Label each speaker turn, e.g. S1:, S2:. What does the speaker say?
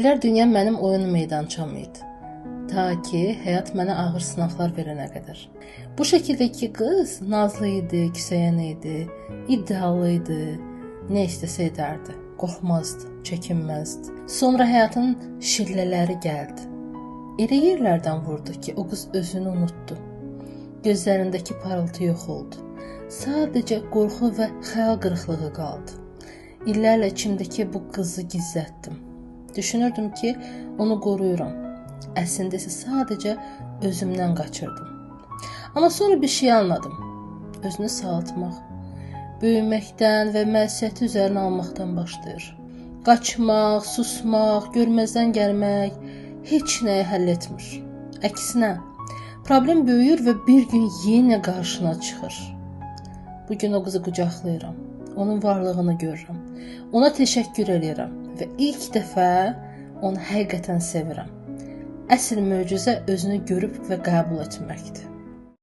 S1: Deyirlər dünya mənim oyun meydançam idi. Ta ki, həyat mənə ağır sınaqlar verənə qədər. Bu şəkildəki qız nazlı idi, küsəyən idi, iddialı idi, nə istəsə edərdi, qorxmazdı, çəkinməzdi. Sonra həyatın şillələri gəldi. Elə yerlərdən vurdu ki, o qız özünü unutdu. Gözlərindəki parıltı yox oldu. Sadəcə qorxu və xəyal qırıqlığı qaldı. İllərlə içimdəki bu qızı gizlətdim. Düşünürdüm ki, onu qoruyuram. Əslində isə sadəcə özümdən qaçırdım. Amma sonra bir şey anladım. Özünü sağaltmaq, böyüməkdən və məsuliyyəti üzərinə almaqdan başlayır. Qaçmaq, susmaq, görməzdən gəlmək heç nəyi həll etmir. Əksinə, problem böyüyür və bir gün yenə qarşına çıxır. Bugün o qızı qucaqlayıram, onun varlığını görürəm, ona təşəkkür edirəm və ilk dəfə onu həqiqətən sevirəm. Əsl möcüzə özünü görüb və qəbul etməkdir.